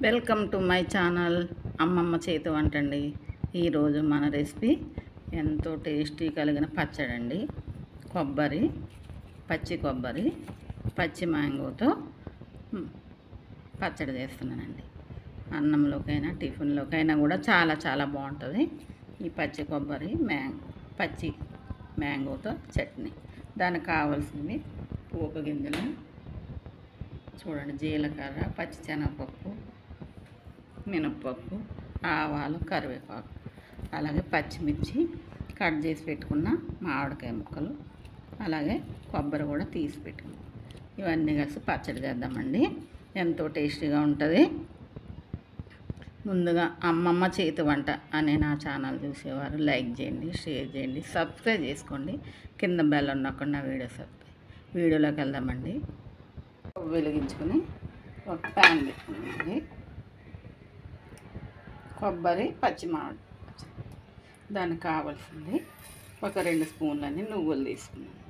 Welcome to my channel అమ్మమ్మ చేతి వంట అండి. ఈరోజు మన రెసిపీ ఎంతో టేస్టీ కలిగిన పచ్చడి అండి. పచ్చి కొబ్బరి పచ్చి మ్యాంగోతో పచ్చడి చేస్తున్నానండి. అన్నంలోకైనా టిఫిన్లోకైనా కూడా చాలా చాలా బాగుంటుంది ఈ పచ్చి కొబ్బరి పచ్చి మ్యాంగోతో చట్నీ. దానికి కావాల్సింది పోపు గింజలు చూడండి, జీలకర్ర, పచ్చిశనగపప్పు, మినప్పప్పు, ఆవాలు, కరివేపాకు, అలాగే పచ్చిమిర్చి, కట్ చేసి పెట్టుకున్న మామిడికాయ ముక్కలు, అలాగే కొబ్బరి కూడా తీసి పెట్టుకున్నాం. ఇవన్నీ కలిసి పచ్చడి చేద్దామండి. ఎంతో టేస్టీగా ఉంటుంది. ముందుగా అమ్మమ్మ చేతి వంట అనే నా ఛానల్ చూసేవారు లైక్ చేయండి, షేర్ చేయండి, సబ్స్క్రైబ్ చేసుకోండి. కింద బెల్ ఉండకుండా వీడియోలోకి వెళ్దామండి. వెలిగించుకుని ఒక ప్యాన్ పెట్టుకున్నామండి. కొబ్బరి పచ్చి మామిడి దానికి కావాల్సింది ఒక 2 స్పూన్లని నువ్వులు తీసుకున్నాను.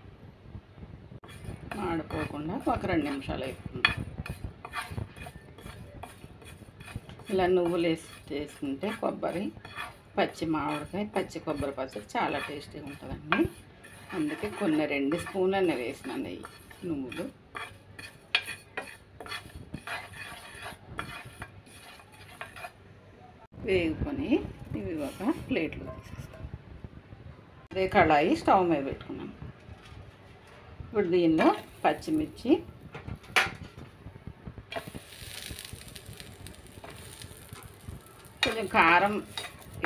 మాడిపోకుండా ఒక 2 నిమిషాలు వేసుకున్నాను. ఇలా నువ్వులు వేసుకుంటే కొబ్బరి పచ్చి మామిడికాయ పచ్చి కొబ్బరి పచ్చడి చాలా టేస్టీగా ఉంటుందండి. అందుకే కొన్ని 2 స్పూన్లన్నీ వేసినాను ఈ నువ్వులు. వేగుకొని ఇవి ఒక ప్లేట్లో తీసేస్తాం. అదే కళాయి స్టవ్ మీద పెట్టుకున్నాను. ఇప్పుడు దీనిలో పచ్చిమిర్చి, కొంచెం కారం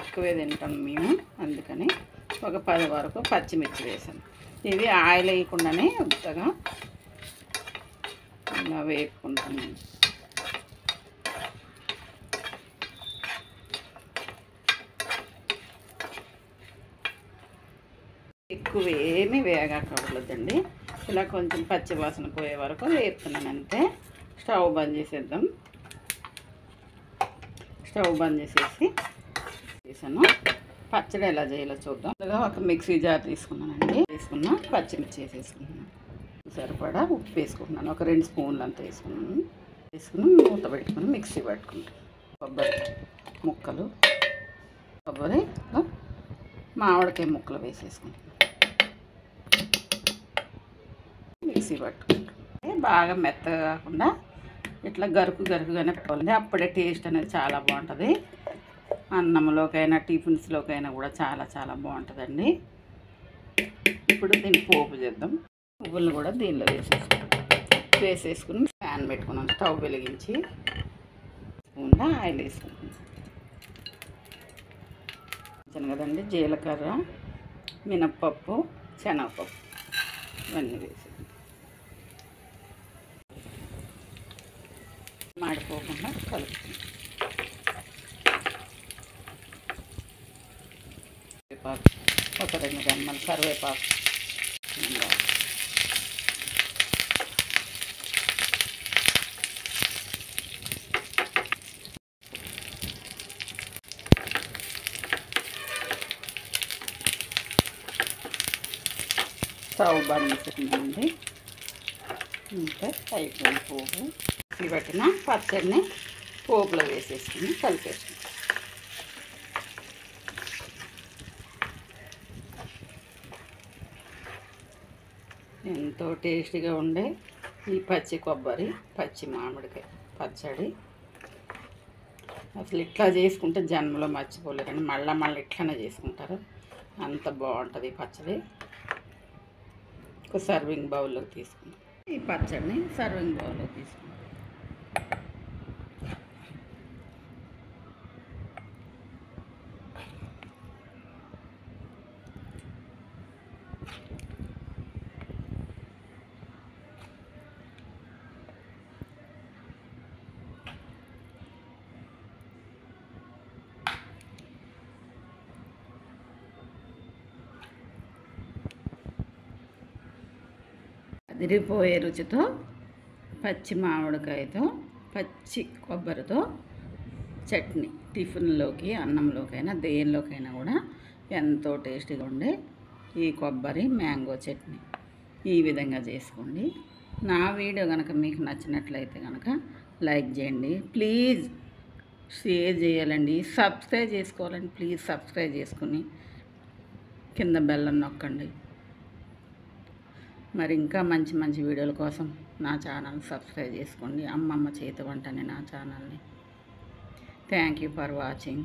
ఎక్కువే తింటాం మేము, అందుకని ఒక 10 వరకు పచ్చిమిర్చి వేసాను. ఇవి ఆయిల్ వేయకుండానే ఉత్తగా ఇలా వేపుకుంటాను. ఎక్కువ ఏమీ వేగక్కర్లేదండి. ఇలా కొంచెం పచ్చి వాసన పోయే వరకు వేపుతున్నాను అంతే. స్టవ్ బంద్ చేసేద్దాం. స్టవ్ బంద్ చేసేసి వేసాను. పచ్చడి ఎలా చేయాలో చూద్దాం. ఒక మిక్సీ జార్ తీసుకున్నానండి. పచ్చిమిర్చి వేసేసుకున్నాను. సరిపడా ఉప్పు వేసుకుంటున్నాను. ఒక 2 స్పూన్లు అంతా వేసుకుని మూత పెట్టుకుని మిక్సీ పట్టుకుంటాను. కొబ్బరి ముక్కలు, మామిడికాయ ముక్కలు వేసేసుకుంటాను. మిక్సీ పట్టుకుంటే బాగా మెత్తగా కాకుండా ఇట్లా గరుకుగానే పెట్టుకోవాలి. అప్పుడే టేస్ట్ అనేది చాలా బాగుంటుంది. అన్నంలోకైనా టిఫిన్స్లోకైనా కూడా చాలా చాలా బాగుంటుందండి. ఇప్పుడు దీన్ని పోపు చేద్దాం. పువ్వులు కూడా దీనిలో వేసేసుకుని ప్యాన్ పెట్టుకున్నాను. స్టవ్ వెలిగించి స్పూన్లో ఆయిల్ వేసుకుంటున్నాను కదండి. జీలకర్ర, మినప్పప్పు, శనగపప్పు ఇవన్నీ వేసి మాడిపోకుండా కలుపుకుంటాం. ఒక 2 గమ్మలు కరివేపాకు, స్టవ్ బంద్ చేస్తున్నామండి. ఇంకా అయిపోయిన పోపు పెట్టిన పచ్చడిని పోపులో వేసేసుకుని కలిపేసుకుంటాం. ఎంతో టేస్టీగా ఉండే ఈ పచ్చి కొబ్బరి పచ్చి మామిడికాయ పచ్చడి అసలు ఇట్లా చేసుకుంటే జన్మలో మర్చిపోలేరండి. మళ్ళీ ఇట్లనే చేసుకుంటారు. అంత బాగుంటుంది ఈ పచ్చడి. ఒక సర్వింగ్ బౌల్లో తీసుకున్నాం. ఈ పచ్చడిని సర్వింగ్ బౌల్లో తీసుకున్నాం. అదిరిపోయే రుచితో పచ్చి మామిడికాయతో పచ్చి కొబ్బరితో చట్నీ టిఫిన్లోకి అన్నంలోకైనా దేనిలోకైనా కూడా ఎంతో టేస్టీగా ఉండే ఈ కొబ్బరి మ్యాంగో చట్నీ ఈ విధంగా చేసుకోండి. నా వీడియో కనుక మీకు నచ్చినట్లయితే కనుక లైక్ చేయండి ప్లీజ్. షేర్ చేయాలండి, సబ్స్క్రైబ్ చేసుకోవాలండి. ప్లీజ్ సబ్స్క్రైబ్ చేసుకుని కింద బెల్ నొక్కండి. మరి ఇంకా మంచి మంచి వీడియోల కోసం నా ఛానల్ సబ్స్క్రైబ్ చేసుకోండి. అమ్మమ్మ చేతి వంట అనే నా ఛానల్ని. Thank you for watching.